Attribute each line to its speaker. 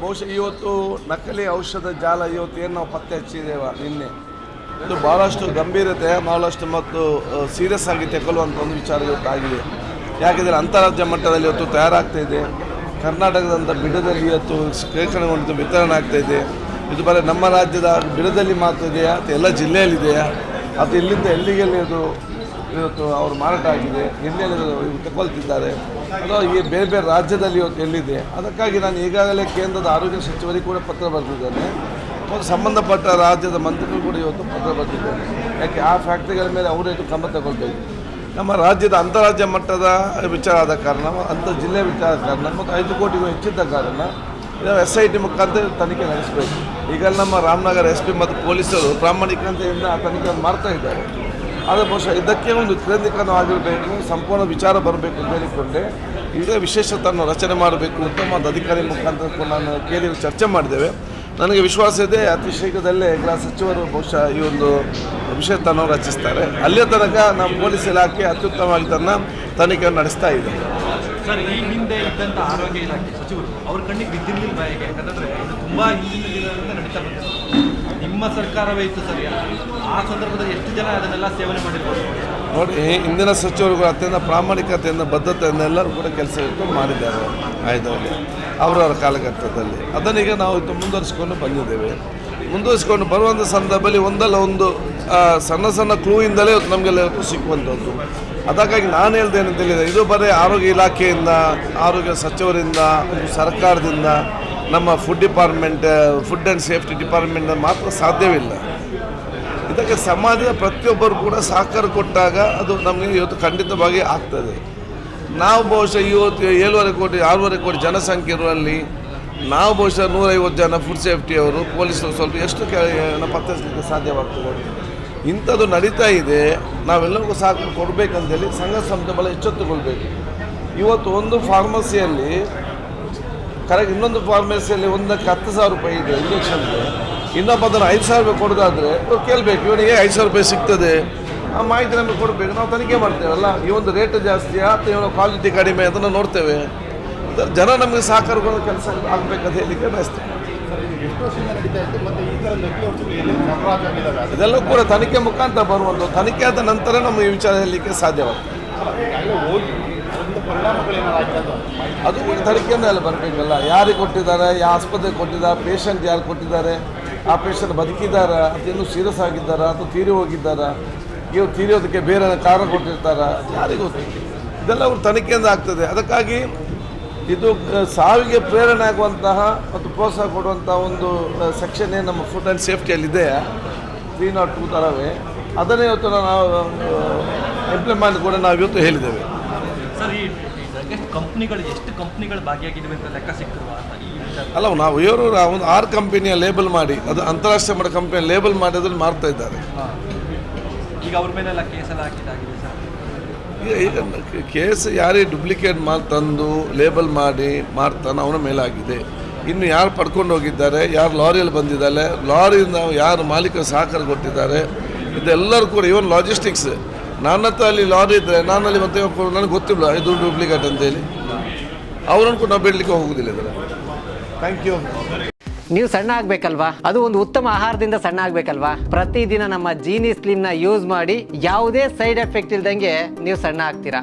Speaker 1: ಬಹುಶಃ ಇವತ್ತು ನಕಲಿ ಔಷಧ ಜಾಲ ಇವತ್ತು ಏನು ನಾವು ಪತ್ತೆ ಹಚ್ಚಿದ್ದೇವೆ ನಿನ್ನೆ ಇದು ಭಾಳಷ್ಟು ಗಂಭೀರತೆ ಭಾಳಷ್ಟು ಮತ್ತು ಸೀರಿಯಸ್ ಆಗಿ ತೆಗೊಳ್ಳುವಂಥ ಒಂದು ವಿಚಾರ ಇವತ್ತು ಆಗಿದೆ. ಯಾಕೆಂದರೆ ಅಂತಾರಾಜ್ಯ ಮಟ್ಟದಲ್ಲಿ ಇವತ್ತು ತಯಾರಾಗ್ತಾ ಇದೆ. ಕರ್ನಾಟಕದಂಥ ಬಿಡದಲ್ಲಿ ಇವತ್ತು ಶೇಖರಣೆಗೊಂಡು ವಿತರಣೆ ಆಗ್ತಾಯಿದೆ. ಇದು ಬರೀ ನಮ್ಮ ರಾಜ್ಯದ ಬಿಡದಲ್ಲಿ ಮಾತ್ರ ಇದೆಯಾ ಅಥವಾ ಎಲ್ಲ ಜಿಲ್ಲೆಯಲ್ಲಿದೆಯಾ ಅಥವಾ ಇಲ್ಲಿಂದ ಎಲ್ಲಿಗೆಲ್ಲಿ ಇದು ಇವತ್ತು ಅವರು ಮಾರಾಟ ಆಗಿದೆ, ಎಲ್ಲೆಲ್ಲಿ ತಗೊಳ್ತಿದ್ದಾರೆ ಅಥವಾ ಈ ಬೇರೆ ಬೇರೆ ರಾಜ್ಯದಲ್ಲಿ ಇವತ್ತು ಎಲ್ಲಿದೆ. ಅದಕ್ಕಾಗಿ ನಾನು ಈಗಾಗಲೇ ಕೇಂದ್ರದ ಆರೋಗ್ಯ ಸಚಿವರಿಗೆ ಕೂಡ ಪತ್ರ ಬರೆದಿದ್ದೇನೆ ಮತ್ತು ಸಂಬಂಧಪಟ್ಟ ರಾಜ್ಯದ ಮಂತ್ರಿಗಳು ಕೂಡ ಇವತ್ತು ಪತ್ರ ಬರೆದಿದ್ದೇನೆ. ಯಾಕೆ ಆ ಫ್ಯಾಕ್ಟ್ರಿಗಳ ಮೇಲೆ ಅವರು ಇದು ಕ್ರಮ ತಗೊಳ್ಬೇಕು. ನಮ್ಮ ರಾಜ್ಯದ ಅಂತಾರಾಜ್ಯ ಮಟ್ಟದ ವಿಚಾರ ಆದ ಕಾರಣ ಅಂಥ ಜಿಲ್ಲೆ ವಿಚಾರ ಕಾರಣ ಮತ್ತು 5 ಕೋಟಿಗೂ ಹೆಚ್ಚಿದ್ದ ಕಾರಣ ಇದನ್ನು SIT ಮುಖಾಂತರ ತನಿಖೆ ನಡೆಸಬೇಕು. ಈಗ ನಮ್ಮ ರಾಮನಗರ SP ಮತ್ತು ಪೊಲೀಸರು ಪ್ರಾಮಾಣಿಕತೆಯಿಂದ ಆ ತನಿಖೆಯನ್ನು ಮಾಡ್ತಾ ಇದ್ದಾರೆ. ಆದರೆ ಬಹುಶಃ ಇದಕ್ಕೆ ಒಂದು ಕೇಂದ್ರೀಕರಣವಾಗಿರಬೇಕು, ಸಂಪೂರ್ಣ ವಿಚಾರ ಬರಬೇಕು ಅಂತ ಹೇಳಿಕೊಂಡೆ ಈಗ ವಿಶೇಷ ತನ್ನ ರಚನೆ ಮಾಡಬೇಕು ಅಂತ ಒಂದು ಅಧಿಕಾರಿ ಮುಖಾಂತರ ನಾನು ಕೇಳಿ ಚರ್ಚೆ ಮಾಡಿದ್ದೇವೆ. ನನಗೆ ವಿಶ್ವಾಸ ಇದೆ ಅತಿ ಶೀಘ್ರದಲ್ಲೇ ಗೃಹ ಸಚಿವರು ಬಹುಶಃ ಈ ಒಂದು ವಿಷಯ ತನ್ನ ರಚಿಸ್ತಾರೆ. ಅಲ್ಲಿಯ ತನಕ ನಮ್ಮ ಪೊಲೀಸ್ ಇಲಾಖೆ ಅತ್ಯುತ್ತಮವಾಗಿ ತನ್ನ ತನಿಖೆಯನ್ನು ನಡೆಸ್ತಾ ಇದೆ.
Speaker 2: ಸರ್, ಈ ಹಿಂದೆ ಇದ್ದಂಥ ಆರೋಗ್ಯ ಇಲಾಖೆ ಸಚಿವರು ಅವ್ರ ಕಣ್ಣಿಗೆ ಬಿದ್ದಿರಲಿಲ್ಲ ಬಾಯಿಗೆ, ಯಾಕಂದರೆ ಇದು ತುಂಬ ಹಿಂದಿನ ದಿನದಿಂದ ನಡೀತಾ ಬಂದಿದೆ. ನಿಮ್ಮ ಸರ್ಕಾರವೇ ಇತ್ತು ಸರ್, ಆ ಸಂದರ್ಭದಲ್ಲಿ ಎಷ್ಟು ಜನ ಅದನ್ನೆಲ್ಲ ಸೇವನೆ ಮಾಡಿರ್ಬೋದು
Speaker 1: ನೋಡಿ. ಇಂದಿನ ಸಚಿವರುಗಳು ಅತ್ಯಂತ ಪ್ರಾಮಾಣಿಕತೆಯಿಂದ ಬದ್ಧತೆಯಿಂದ ಎಲ್ಲರೂ ಕೂಡ ಕೆಲಸ ಮಾಡಿದ್ದಾರೆ ಆಯ್ದಲ್ಲಿ ಅವರವರ ಕಾಲಘಟ್ಟದಲ್ಲಿ. ಅದನ್ನೀಗ ನಾವು ಮುಂದುವರಿಸಿಕೊಂಡು ಬಂದಿದ್ದೇವೆ. ಮುಂದುವರಿಸಿಕೊಂಡು ಬರುವಂಥ ಸಂದರ್ಭದಲ್ಲಿ ಒಂದಲ್ಲ ಒಂದು ಸಣ್ಣ ಸಣ್ಣ ಕ್ಲೂಯಿಂದಲೇ ನಮಗೆಲ್ಲ ಸಿಕ್ಕುವಂಥದ್ದು. ಅದಕ್ಕಾಗಿ ನಾನು ಹೇಳ್ದೆ ಏನಂತ ಹೇಳಿದರೆ ಇದು ಬರೀ ಆರೋಗ್ಯ ಇಲಾಖೆಯಿಂದ, ಆರೋಗ್ಯ ಸಚಿವರಿಂದ, ಸರ್ಕಾರದಿಂದ, ನಮ್ಮ ಫುಡ್ ಆ್ಯಂಡ್ ಸೇಫ್ಟಿ ಡಿಪಾರ್ಟ್ಮೆಂಟ್ ಮಾತ್ರ ಸಾಧ್ಯವಿಲ್ಲ. ಇದಕ್ಕೆ ಸಮಾಜದ ಪ್ರತಿಯೊಬ್ಬರು ಕೂಡ ಸಹಕಾರ ಕೊಟ್ಟಾಗ ಅದು ನಮಗೆ ಇವತ್ತು ಖಂಡಿತವಾಗಿ ಆಗ್ತದೆ. ನಾವು ಬಹುಶಃ ಇವತ್ತು 7.5 ಕೋಟಿ 6.5 ಕೋಟಿ ಜನಸಂಖ್ಯೆ ಇರುವಲ್ಲಿ ನಾವು ಬಹುಶಃ 150 ಜನ ಫುಡ್ ಸೇಫ್ಟಿಯವರು, ಪೊಲೀಸರು ಸ್ವಲ್ಪ ಎಷ್ಟು ಪತ್ತೆಸಲಿಕ್ಕೆ ಸಾಧ್ಯವಾಗ್ತದೆ. ಇಂಥದ್ದು ನಡೀತಾ ಇದೆ. ನಾವೆಲ್ಲರಿಗೂ ಸಹಕಾರ ಕೊಡಬೇಕಂತೇಳಿ ಸಂಘ ಸಂಸ್ಥೆಗಳ ಎಚ್ಚೆತ್ತುಕೊಳ್ಬೇಕು. ಇವತ್ತು ಒಂದು ಫಾರ್ಮಸಿಯಲ್ಲಿ ಕರೆಕ್ಟ್, ಇನ್ನೊಂದು ಫಾರ್ಮಸಿಯಲ್ಲಿ ಒಂದಕ್ಕೆ 10,000 ರೂಪಾಯಿ ಇದೆ ಇಂಜೆಕ್ಷನ್ಗೆ, ಇನ್ನೊಬ್ಬ ಅದನ್ನು 5,000 ರೂಪಾಯಿ ಕೊಡೋದಾದರೆ ಇವ್ರು ಕೇಳಬೇಕು, ಇವನಿಗೆ 5,000 ರೂಪಾಯಿ ಸಿಗ್ತದೆ, ಆ ಮಾಹಿತಿ ನಮಗೆ ಕೊಡಬೇಕು. ನಾವು ತನಿಖೆ ಮಾಡ್ತೇವಲ್ಲ, ಈ ಒಂದು ರೇಟ್ ಜಾಸ್ತಿ ಅಥವಾ ಇವನು ಕ್ವಾಲಿಟಿ ಕಡಿಮೆ ಅದನ್ನು ನೋಡ್ತೇವೆ. ಜನ ನಮಗೆ ಸಹಕಾರಗಳು ಕೆಲಸ ಆಗಬೇಕಂತ ಹೇಳಲಿಕ್ಕೆ ಬಯಸ್ತೇವೆ. ಇದೆಲ್ಲ ಕೂಡ ತನಿಖೆ ಮುಖಾಂತರ ಬರುವಂಥ, ತನಿಖೆ ಆದ ನಂತರ ನಮಗೆ ಈ ವಿಚಾರ ಹೇಳಲಿಕ್ಕೆ ಸಾಧ್ಯವಾಗ್ತದೆ. ಅದು ಕೂಡ ತನಿಖೆಯಿಂದ ಎಲ್ಲ ಬರಬೇಕಲ್ಲ. ಯಾರಿಗೆ ಕೊಟ್ಟಿದ್ದಾರೆ, ಯಾವ ಆಸ್ಪತ್ರೆಗೆ ಕೊಟ್ಟಿದ್ದಾರೆ, ಪೇಷಂಟ್ ಯಾರು ಕೊಟ್ಟಿದ್ದಾರೆ, ಆ ಪೇಷಂಟ್ ಬದುಕಿದ್ದಾರಾ ಅಥವಾ ಇನ್ನೂ ಸೀರಿಯಸ್ ಆಗಿದ್ದಾರಾ ಅಥವಾ ತೀರಿ ಹೋಗಿದ್ದಾರಾ, ಇವ್ರು ತೀರಿಯೋದಕ್ಕೆ ಬೇರೆ ಕಾರಣ ಕೊಟ್ಟಿರ್ತಾರಾ, ಯಾರಿಗೂ ಗೊತ್ತು. ಇದೆಲ್ಲ ಅವ್ರು ತನಿಖೆಯಿಂದ ಆಗ್ತದೆ. ಅದಕ್ಕಾಗಿ ಇದು ಸಾವಿಗೆ ಪ್ರೇರಣೆ ಆಗುವಂತಹ ಮತ್ತು ಪ್ರೋತ್ಸಾಹ ಕೊಡುವಂಥ ಒಂದು ಸೆಕ್ಷನ್ ಏನು ನಮ್ಮ ಫುಡ್ ಆ್ಯಂಡ್ ಸೇಫ್ಟಿಯಲ್ಲಿದೆ 302 ಥರವೇ, ಅದನ್ನೇ ಇವತ್ತು ನಾವು ಇಂಪ್ಲಿಮೆಂಟ್ ಕೂಡ ನಾವು ಇವತ್ತು ಹೇಳಿದ್ದೇವೆ.
Speaker 2: ಸರ್, ಈ ಎಷ್ಟು ಕಂಪ್ನಿಗಳು ಭಾಗಿಯಾಗಿದ್ದಾವೆ ಅಂತ ಲೆಕ್ಕ ಸಿಕ್ಕಿರುವ
Speaker 1: ಅಲ್ಲ, ನಾವು ಇವರು ಒಂದು 6 ಕಂಪನಿಯ ಲೇಬಲ್ ಮಾಡಿ, ಅದು ಅಂತಾರಾಷ್ಟ್ರೀಯ ಮಟ್ಟ ಕಂಪನಿಯ ಲೇಬಲ್ ಮಾಡಿ ಅದನ್ನು ಮಾಡ್ತಾ ಇದ್ದಾರೆ.
Speaker 2: ಈಗ ಅವ್ರ ಮೇಲೆಲ್ಲ ಕೇಸೆಲ್ಲ ಹಾಕಿದ್ದಾಗಿದೆ ಸರ್.
Speaker 1: ಈಗ ಕೇಸ್ ಯಾರೇ ಡೂಪ್ಲಿಕೇಟ್ ಮಾಲ್ ತಂದು ಲೇಬಲ್ ಮಾಡಿ ಮಾಡ್ತಾನೆ ಅವನ ಮೇಲಾಗಿದೆ. ಇನ್ನು ಯಾರು ಪಡ್ಕೊಂಡು ಹೋಗಿದ್ದಾರೆ, ಯಾರು ಲಾರಿಯಲ್ಲಿ ಬಂದಿದ್ದಾರೆ, ಲಾರಿಯಿಂದ ಯಾರು ಮಾಲೀಕರು ಸಹಕಾರ ಕೊಟ್ಟಿದ್ದಾರೆ, ಇದೆಲ್ಲರೂ ಕೂಡ ಇವನ್ ಲಾಜಿಸ್ಟಿಕ್ಸ್. ನನ್ನ ಹತ್ರ ಅಲ್ಲಿ ಲಾರಿ ಇದ್ದರೆ ನಾನಲ್ಲಿ ಮತ್ತೆ ನನಗೆ ಗೊತ್ತಿಲ್ಲ ಇದು ಡೂಪ್ಲಿಕೇಟ್ ಅಂತೇಳಿ, ಅವರನ್ನು ಕೂಡ ನಾವು ಬಿಡಲಿಕ್ಕೆ ಹೋಗೋದಿಲ್ಲ. ಇದರ ಥ್ಯಾಂಕ್ ಯು.
Speaker 3: ನೀವು ಸಣ್ಣ ಆಗಬೇಕಲ್ವಾ? ಅದು ಒಂದು ಉತ್ತಮ ಆಹಾರದಿಂದ ಸಣ್ಣ ಆಗಬೇಕಲ್ವಾ? ಪ್ರತಿದಿನ ನಮ್ಮ ಜೀನಿ ಸ್ಲಿಮ್ನ ಯೂಸ್ ಮಾಡಿ ಯಾವುದೇ ಸೈಡ್ ಎಫೆಕ್ಟ್ ಇಲ್ದಂಗೆ ನೀವು ಸಣ್ಣ ಆಗ್ತೀರಾ.